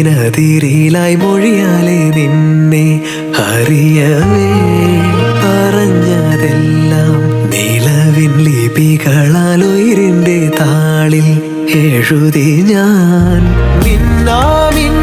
തേനതിരിലായി മൊഴിയാലെ നിന്നെ അറിയവേ പറഞ്ഞതെല്ലാം നിലവിൻ ലിപികളാൽ ഉയിരിന്റെ താളിൽ എഴുതി ഞാൻ മിന്നാമിൻ